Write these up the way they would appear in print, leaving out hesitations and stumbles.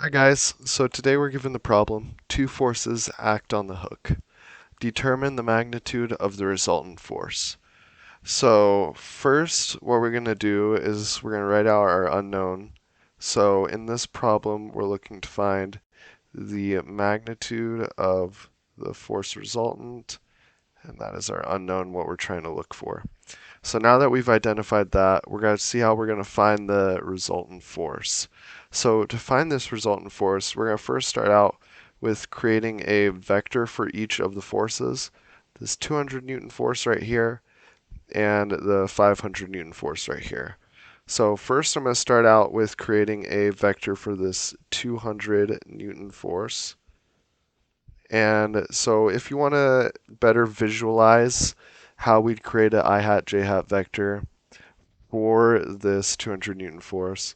Hi guys, so today we're given the problem, two forces act on the hook. Determine the magnitude of the resultant force. So first what we're going to do is we're going to write out our unknown. So in this problem we're looking to find the magnitude of the force resultant, and that is our unknown, what we're trying to look for. So now that we've identified that, we're going to see how we're going to find the resultant force. So to find this resultant force, we're going to first start out with creating a vector for each of the forces. This 200 Newton force right here and the 500 Newton force right here. So first I'm going to start out with creating a vector for this 200 Newton force. And so if you want to better visualize how we'd create an I hat j hat vector for this 200 Newton force,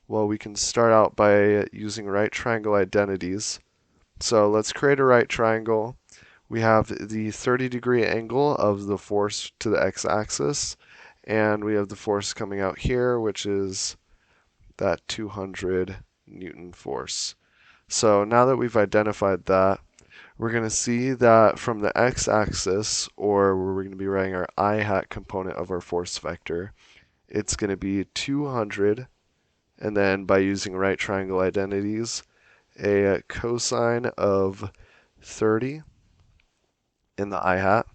well, we can start out by using right triangle identities. So let's create a right triangle. We have the 30-degree angle of the force to the x-axis, and we have the force coming out here, which is that 200 Newton force. So now that we've identified that, we're going to see that from the x-axis, or where we're going to be writing our I hat component of our force vector, it's going to be 200, and then by using right triangle identities, a cosine of 30 in the I hat.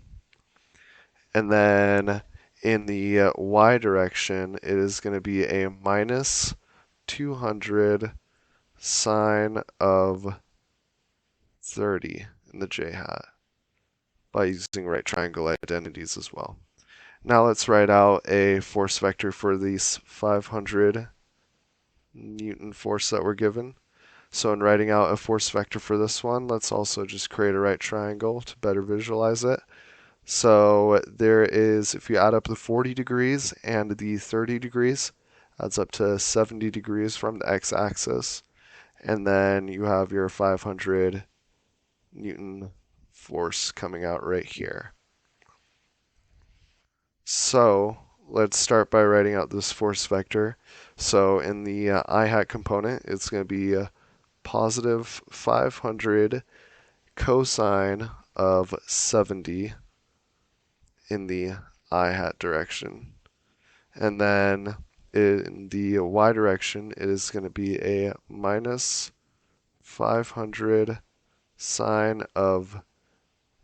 And then in the y direction, it is going to be a minus 200 sine of 30 in the j hat by using right triangle identities as well. Now let's write out a force vector for these 500 Newton force that we're given. So in writing out a force vector for this one, let's also just create a right triangle to better visualize it. So there is, if you add up the 40 degrees and the 30 degrees, adds up to 70 degrees from the x-axis. And then you have your 500 Newton force coming out right here. So let's start by writing out this force vector. So in the I hat component, it's going to be positive 500 cosine of 70 in the I hat direction. And then in the y direction, it is going to be a minus 500 sine of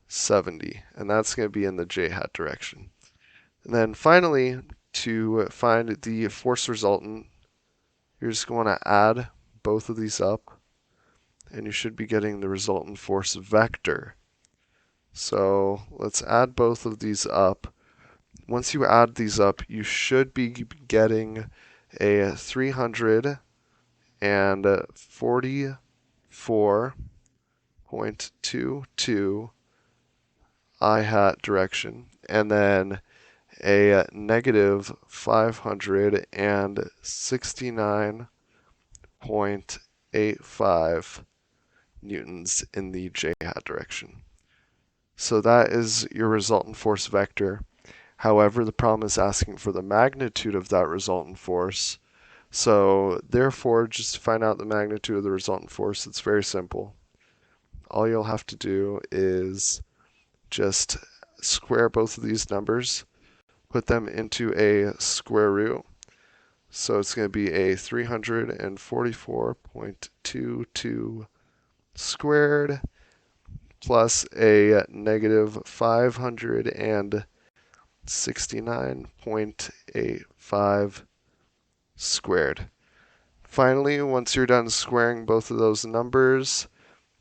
70. And that's going to be in the j hat direction. And then finally, to find the force resultant, you're just going to add both of these up, and you should be getting the resultant force vector. So let's add both of these up. Once you add these up, you should be getting a 344.22 I hat direction, and then a negative 569.85 newtons in the j hat direction. So that is your resultant force vector. However, the problem is asking for the magnitude of that resultant force. So therefore, just to find out the magnitude of the resultant force, it's very simple. All you'll have to do is just square both of these numbers, put them into a square root. So it's going to be a 344.22 squared plus a negative 569.85 squared. Finally, once you're done squaring both of those numbers,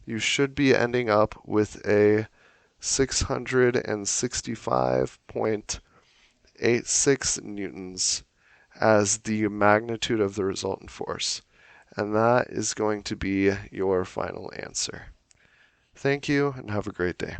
you should be ending up with a 665.86 newtons as the magnitude of the resultant force. And that is going to be your final answer. Thank you, and have a great day.